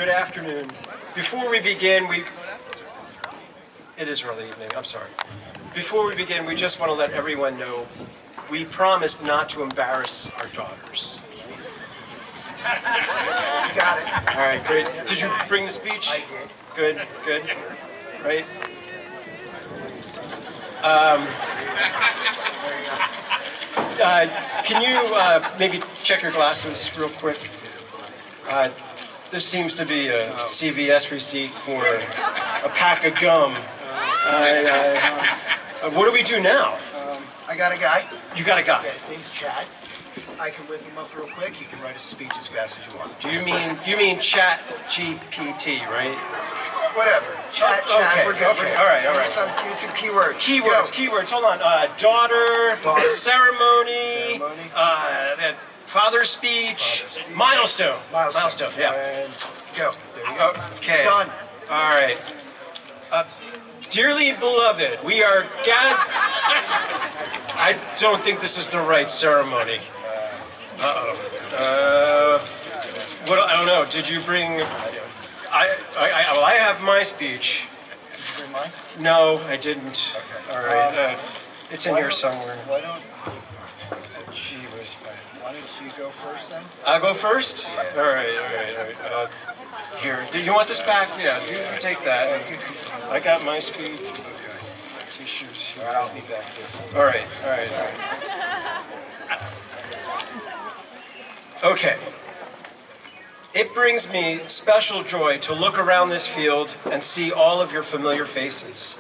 Good afternoon. Before we begin, it is early evening, I'm sorry. Before we begin, we just want to let everyone know we promise not to embarrass our daughters. You got it. All right, great. Did you bring the speech? I did. Good, good. Right? Can you maybe check your glasses real quick? This seems to be a CVS receipt for a pack of gum. What do we do now? I got a guy. You got a guy. Yeah, his name's Chad. I can whip him up real quick. You can write a speech as fast as you want. Do you mean Chat GPT, right? Whatever. Chat. Okay, We're good. okay, all right. Give me some keywords. Keywords. Hold on. Daughter. Ceremony. Father's speech. Milestone. Yeah. And go. There you go. Okay. Done. All right. Dearly beloved, we are gathered. I don't think this is the right ceremony. What? I don't know. Did you bring? Well, I have my speech. Did you bring mine? No, I didn't. Okay. All right. It's in here somewhere. Why don't you go first then? I'll go first? Yeah. All right. Here. Do you want this back? Yeah, you take that. I got my speech. Okay. Tissues. All right, I'll be back here. All right. Okay. It brings me special joy to look around this field and see all of your familiar faces.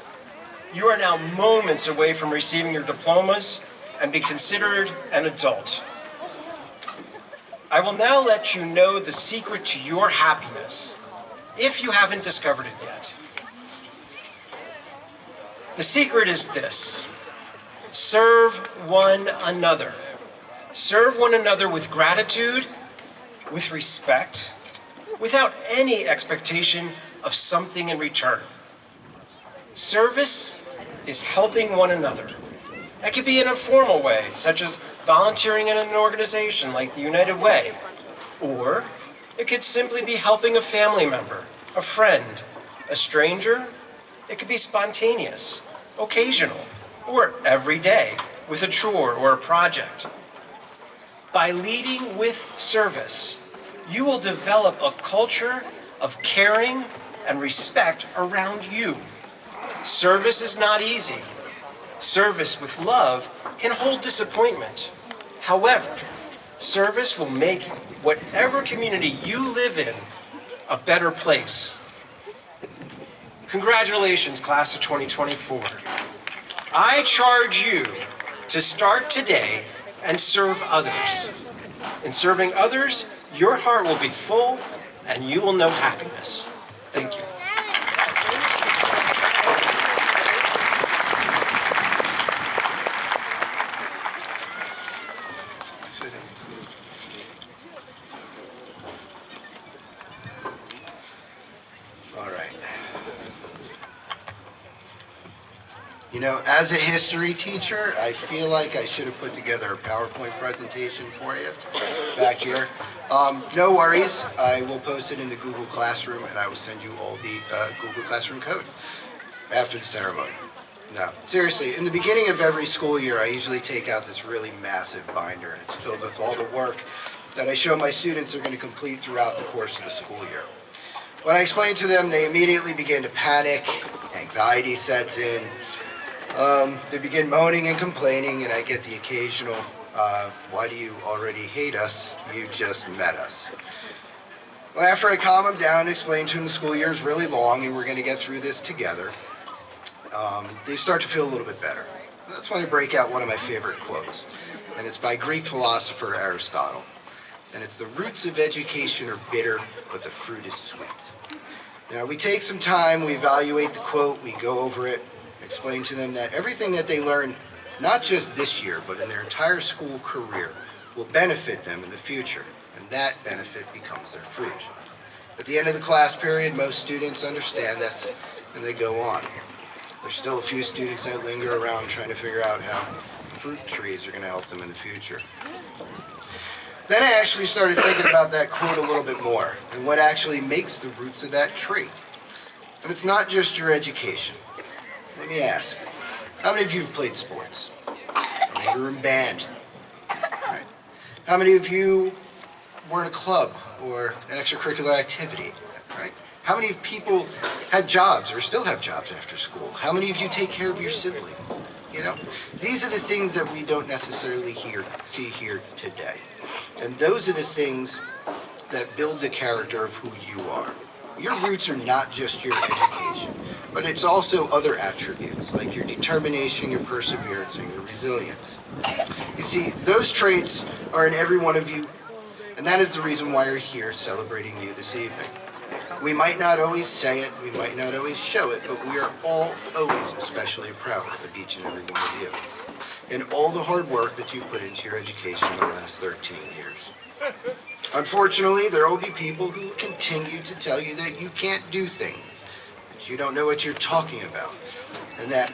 You are now moments away from receiving your diplomas and be considered an adult. I will now let you know the secret to your happiness, if you haven't discovered it yet. The secret is this: serve one another. Serve one another with gratitude, with respect, without any expectation of something in return. Service is helping one another. That could be in a formal way, such as volunteering in an organization like the United Way. Or it could simply be helping a family member, a friend, a stranger. It could be spontaneous, occasional, or every day with a chore or a project. By leading with service, you will develop a culture of caring and respect around you. Service is not easy. Service with love can hold disappointment. However, service will make whatever community you live in a better place. Congratulations, class of 2024. I charge you to start today and serve others. In serving others, your heart will be full and you will know happiness. Thank you. All right. You know, as a history teacher, I feel like I should have put together a PowerPoint presentation for you back here. No worries, I will post it in the Google Classroom and I will send you all the Google Classroom code after the ceremony. No, seriously, in the beginning of every school year, I usually take out this really massive binder and it's filled with all the work that I show my students are going to complete throughout the course of the school year. When I explain to them, they immediately begin to panic, anxiety sets in. They begin moaning and complaining, and I get the occasional, why do you already hate us? You just met us. Well, after I calm them down and explain to them the school year is really long and we're going to get through this together, they start to feel a little bit better. That's when I break out one of my favorite quotes, and it's by Greek philosopher Aristotle. And it's, the roots of education are bitter, but the fruit is sweet. Now, we take some time, we evaluate the quote, we go over it, explain to them that everything that they learn, not just this year, but in their entire school career, will benefit them in the future, and that benefit becomes their fruit. At the end of the class period, most students understand this, and they go on. There's still a few students that linger around trying to figure out how fruit trees are going to help them in the future. Then I actually started thinking about that quote a little bit more and what actually makes the roots of that tree. And it's not just your education. Let me ask, how many of you have played sports? How many of you are in band? Right. How many of you were in a club or an extracurricular activity? Right? How many people had jobs or still have jobs after school? How many of you take care of your siblings? You know, these are the things that we don't necessarily see here today. And those are the things that build the character of who you are. Your roots are not just your education, but it's also other attributes like your determination, your perseverance, and your resilience. You see, those traits are in every one of you, and that is the reason why we're here celebrating you this evening. We might not always say it, we might not always show it, but we are all always especially proud of each and every one of you and all the hard work that you've put into your education in the last 13 years. Unfortunately, there will be people who will continue to tell you that you can't do things, that you don't know what you're talking about, and that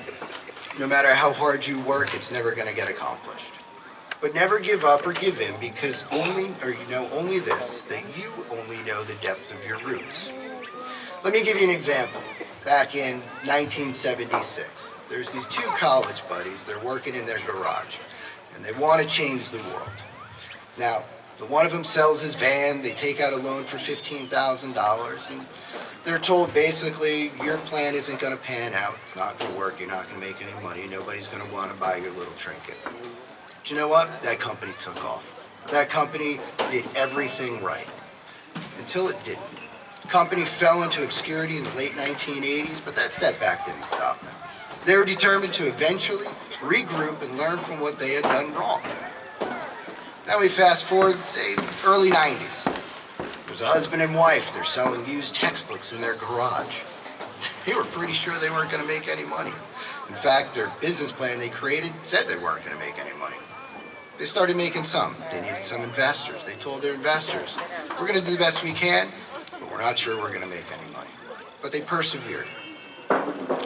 no matter how hard you work, it's never going to get accomplished. But never give up or give in, because only this, that you only know the depth of your roots. Let me give you an example. Back in 1976, there's these two college buddies, they're working in their garage, and they want to change the world. Now, the one of them sells his van, they take out a loan for $15,000, and they're told basically, your plan isn't going to pan out, it's not going to work, you're not going to make any money, nobody's going to want to buy your little trinket. But you know what? That company took off. That company did everything right, until it didn't. The company fell into obscurity in the late 1980s, but that setback didn't stop them. They were determined to eventually regroup and learn from what they had done wrong. Now we fast forward, say, early 90s. There's a husband and wife. They're selling used textbooks in their garage. They were pretty sure they weren't going to make any money. In fact, their business plan they created said they weren't going to make any money. They started making some. They needed some investors. They told their investors, we're going to do the best we can, but we're not sure we're going to make any money. But they persevered.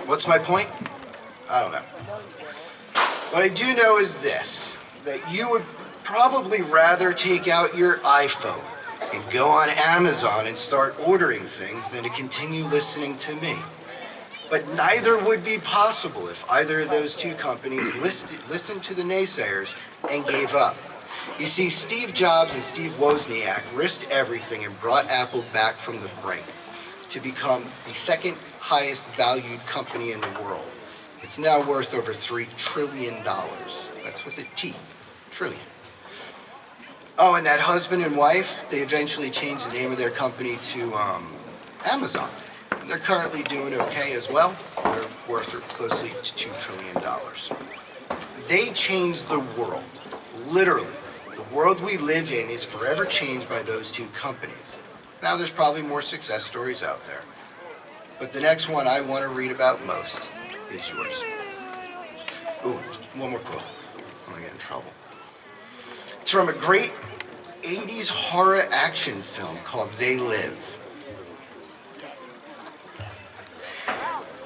What's my point? I don't know. What I do know is this, that you would probably rather take out your iPhone and go on Amazon and start ordering things than to continue listening to me. But neither would be possible if either of those two companies listened to the naysayers and gave up. You see, Steve Jobs and Steve Wozniak risked everything and brought Apple back from the brink to become the second highest valued company in the world. It's now worth over $3 trillion. That's with a T, trillion. Oh, and that husband and wife, they eventually changed the name of their company to Amazon. And they're currently doing okay as well. They're worth closely to $2 trillion. They changed the world, literally. The world we live in is forever changed by those two companies. Now there's probably more success stories out there. But the next one I want to read about most is yours. Ooh, one more quote. I'm gonna get in trouble. It's from a great 80s horror action film called They Live.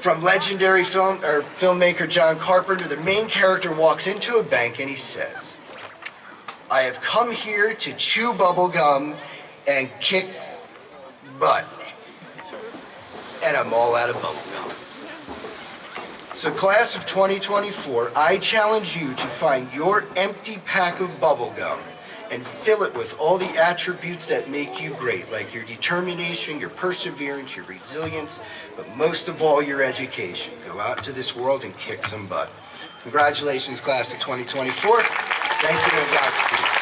From legendary filmmaker John Carpenter, the main character walks into a bank and he says, I have come here to chew bubble gum and kick butt. And I'm all out of bubble gum. So class of 2024, I challenge you to find your empty pack of bubble gum and fill it with all the attributes that make you great, like your determination, your perseverance, your resilience, but most of all, your education. Go out into this world and kick some butt. Congratulations, class of 2024. Thank you and Godspeed.